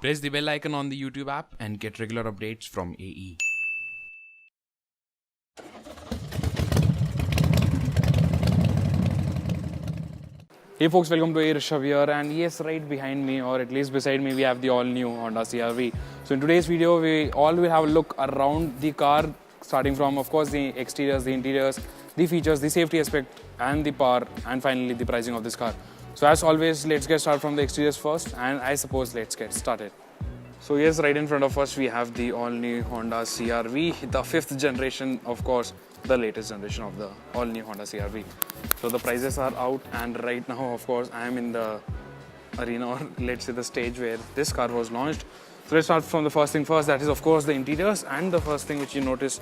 Press the bell icon on the YouTube app and get regular updates from AE. Hey folks, welcome to AE Rishabh here, and yes, right behind me, or at least beside me, we have the all-new Honda CRV. So in today's video, we all will have a look around the car, starting from, of course, the exteriors, the interiors, the features, the safety aspect, and the power, and finally the pricing of this car. So as always, let's get started from the exteriors first, and I suppose let's get started. So yes, right in front of us, we have the all-new Honda CRV, the 5th generation, of course, the latest generation of the all-new Honda CRV. So the prices are out, and right now, of course, I am in the arena, or let's say the stage where this car was launched. So let's start from the first thing first, that is of course the interiors, and the first thing which you notice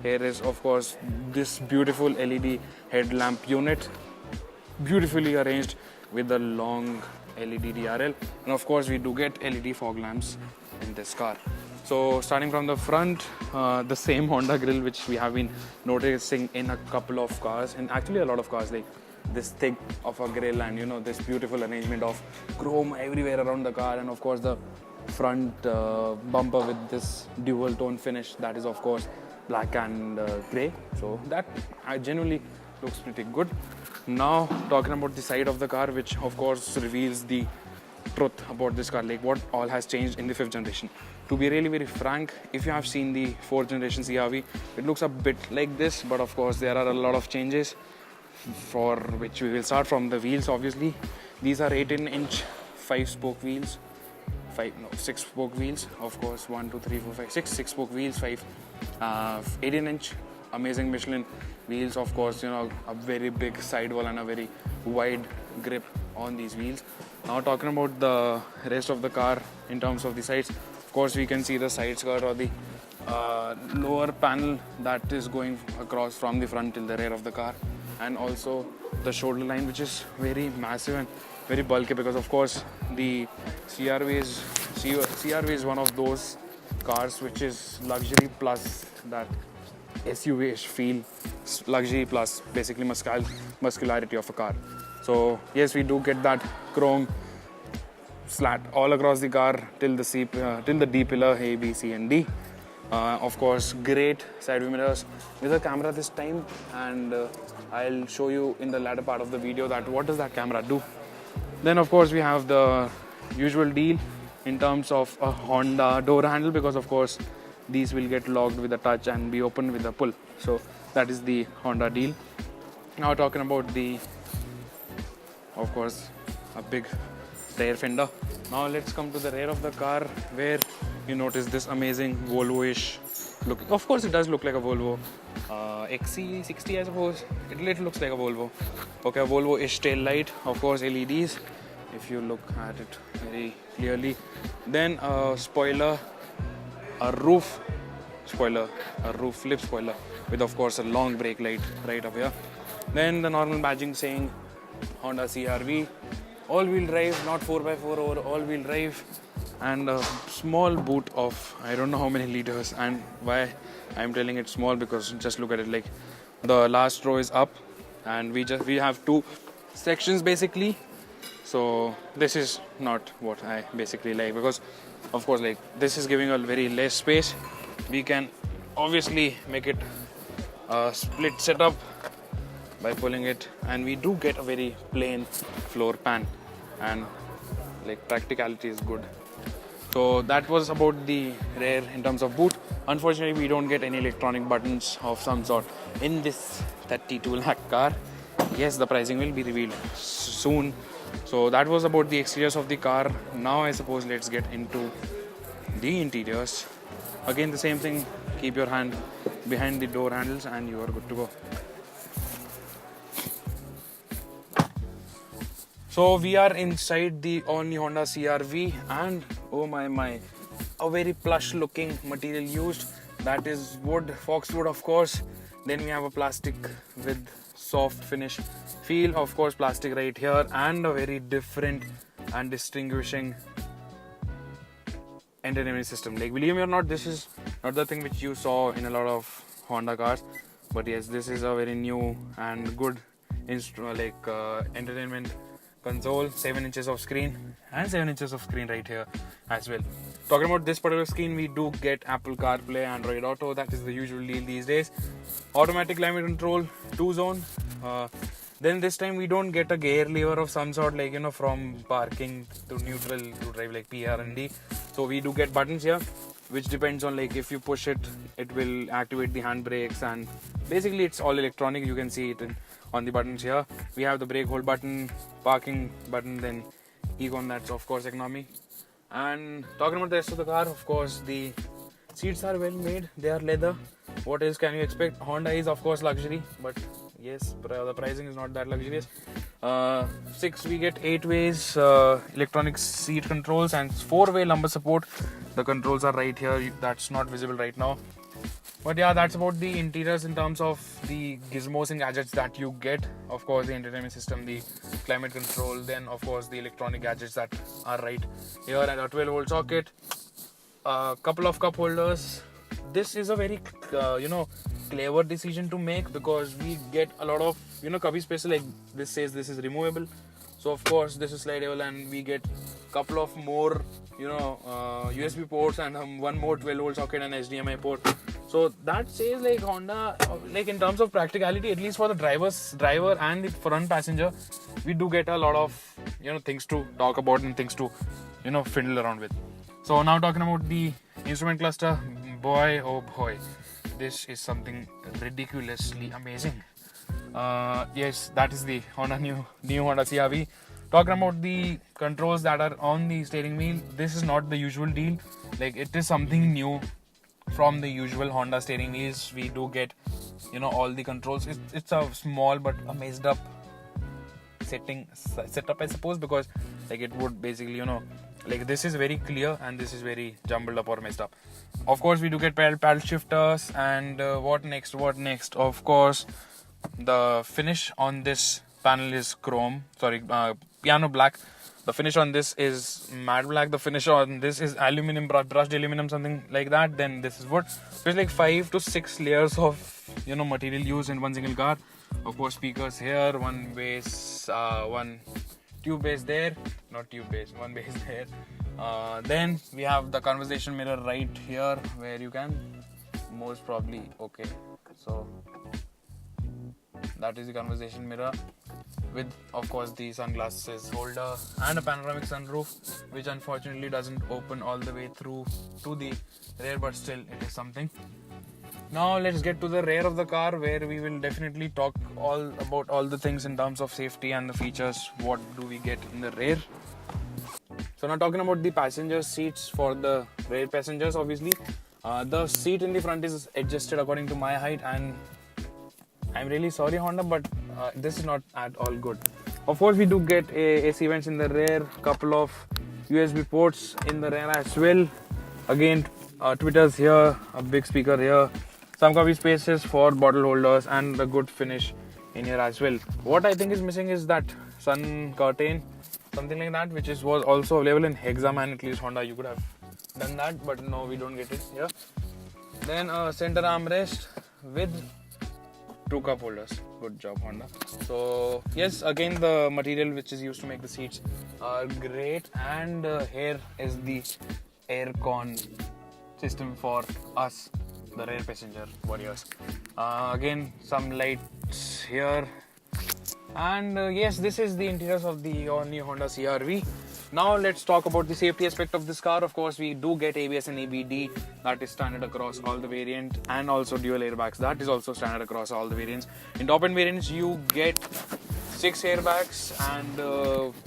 here is of course this beautiful LED headlamp unit, beautifully arranged with the long LED DRL, and of course we do get LED fog lamps in this car. So starting from the front, the same Honda grille which we have been noticing in a couple of cars, and actually a lot of cars, like this thick of a grille, and you know, this beautiful arrangement of chrome everywhere around the car, and of course the front bumper with this dual tone finish, that is of course black and grey. So that genuinely looks pretty good. Now talking about the side of the car, which of course reveals the truth about this car, like what all has changed in the 5th generation. To be really very frank, if you have seen the 4th generation CRV, it looks a bit like this, but of course there are a lot of changes, for which we will start from the wheels. Obviously these are 18-inch 5-spoke wheels, 6-spoke wheels, of course 1 2 3 4 5 6 spoke wheels, 18-inch amazing Michelin wheels, of course, you know, a very big sidewall and a very wide grip on these wheels. Now talking about the rest of the car in terms of the sides, of course we can see the side skirt, or the lower panel that is going across from the front till the rear of the car, and also the shoulder line, which is very massive and very bulky, because of course the CRV is one of those cars which is luxury plus that SUV-ish feel, luxury plus basically muscularity of a car. So yes, we do get that chrome slat all across the car till the D pillar A, B, C, and D. Of course, great side view mirrors with a camera this time, and I'll show you in the latter part of the video that what does that camera do. Then of course we have the usual deal in terms of a Honda door handle, because of course these will get locked with a touch and be opened with a pull. So that is the Honda deal. Now talking about the, of course, a big rear fender. Now let's come to the rear of the car, where you notice this amazing Volvo-ish look. Of course it does look like a Volvo XC60, I suppose. It looks like a Volvo. Okay, a Volvo-ish tail light, of course LEDs if you look at it very clearly. Then a spoiler, a roof lip spoiler with of course a long brake light right up here. Then the normal badging saying Honda CRV, all-wheel drive, not 4x4 or all-wheel drive, and a small boot of I don't know how many liters. And why I'm telling it small, because just look at it, like the last row is up, and we have 2 sections basically. So this is not what I basically like, because of course like this is giving a very less space. We can obviously make it a split setup by pulling it, and we do get a very plain floor pan, and like practicality is good. So that was about the rear in terms of boot. Unfortunately we don't get any electronic buttons of some sort in this 32 lakh car. Yes, the pricing will be revealed soon. So that was about the exteriors of the car. Now I suppose let's get into the interiors. Again the same thing, keep your hand behind the door handles and you are good to go. So we are inside the all-new Honda CRV, and oh my, a very plush looking material used, that is wood, foxwood of course. Then we have a plastic with soft finish feel, of course plastic right here, and a very different and distinguishing entertainment system. Like, believe me or not, this is not the thing which you saw in a lot of Honda cars, but yes, this is a very new and good entertainment console, 7 inches of screen, and 7 inches of screen right here as well. Talking about this particular screen, we do get Apple CarPlay, Android Auto. That is the usual deal these days. Automatic climate control, 2-zone. Then this time we don't get a gear lever of some sort, like, from parking to neutral to drive, like PR and D. So we do get buttons here, which depends on, like, if you push it, it will activate the handbrakes, and basically it's all electronic. You can see it on the buttons here. We have the brake hold button, parking button, then Econ, that's of course economy. And talking about the rest of the car, of course the seats are well made, they are leather. What else can you expect? Honda is of course luxury, but yes, the pricing is not that luxurious. We get 8 ways electronic seat controls and 4-way lumbar support. The controls are right here, that's not visible right now. But yeah, that's about the interiors in terms of the gizmos and gadgets that you get. Of course, the entertainment system, the climate control, then of course the electronic gadgets that are right here, and a 12-volt socket, a couple of cup holders. This is a very clever decision to make, because we get a lot of cubby space. Like this says this is removable, so of course this is slidable, and we get couple of more USB ports and one more 12-volt socket and HDMI port. So that says, like, Honda, like in terms of practicality, at least for the driver and the front passenger, we do get a lot of things to talk about and things to fiddle around with. So now talking about the instrument cluster, boy oh boy, this is something ridiculously amazing. Yes, that is the new Honda CRV. Talking about the controls that are on the steering wheel, this is not the usual deal. Like, it is something new from the usual Honda steering wheels. We do get all the controls. It's a small but a messed up setup, I suppose, because like it would basically like this is very clear and this is very jumbled up or messed up. Of course, we do get paddle shifters, and what next? Of course, the finish on this panel is piano black. The finish on this is matte black. The finish on this is aluminum, brushed aluminum, something like that. Then this is wood. So it's like 5 to 6 layers of material used in one single car. Of course, speakers here, one bass, one tube bass there, not tube bass, one bass there. Then we have the conversation mirror right here, where you can most probably so that is the conversation mirror, with of course the sunglasses holder and a panoramic sunroof, which unfortunately doesn't open all the way through to the rear, but still it is something. Now let's get to the rear of the car, where we will definitely talk all about all the things in terms of safety and the features. What do we get in the rear? So now talking about the passenger seats for the rear passengers, obviously the seat in the front is adjusted according to my height, and I'm really sorry Honda, but this is not at all good. Of course, we do get AC vents in the rear, couple of USB ports in the rear as well. Again, tweeters here, a big speaker here, some coffee spaces for bottle holders, and a good finish in here as well. What I think is missing is that sun curtain, something like that, which was also available in Hexaman. At least Honda, you could have done that, but no, we don't get it here. Then a center armrest with 2 cup holders. Good job, Honda. So yes, again the material which is used to make the seats are great, and here is the air con system for us, the rear passenger warriors. Again, some lights here, and yes, this is the interiors of the new Honda CRV. Now let's talk about the safety aspect of this car. Of course, we do get ABS and ABD, that is standard across all the variant, and also dual airbags, that is also standard across all the variants. In top end variants, you get 6 airbags and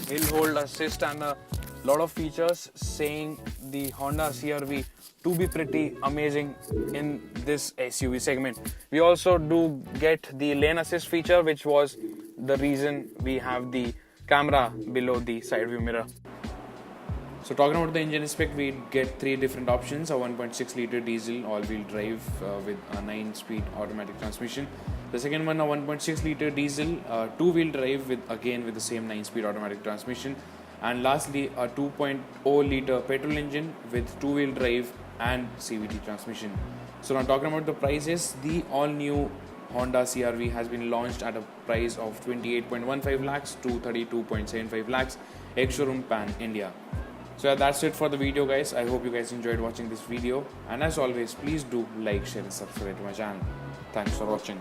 hill hold assist and a lot of features, saying the Honda CRV to be pretty amazing in this SUV segment. We also do get the lane assist feature, which was the reason we have the camera below the side view mirror. So talking about the engine spec, we get 3 different options: a 1.6 liter diesel all-wheel drive with a 9-speed automatic transmission. The second one, a 1.6 liter diesel 2-wheel drive with the same 9-speed automatic transmission. And lastly, a 2.0 liter petrol engine with 2-wheel drive and CVT transmission. So now talking about the prices, the all-new Honda CRV has been launched at a price of 28.15 lakhs to 32.75 lakhs, ex-showroom pan India. So yeah, that's it for the video, guys. I hope you guys enjoyed watching this video, and as always, please do like, share and subscribe to my channel. Thanks for watching.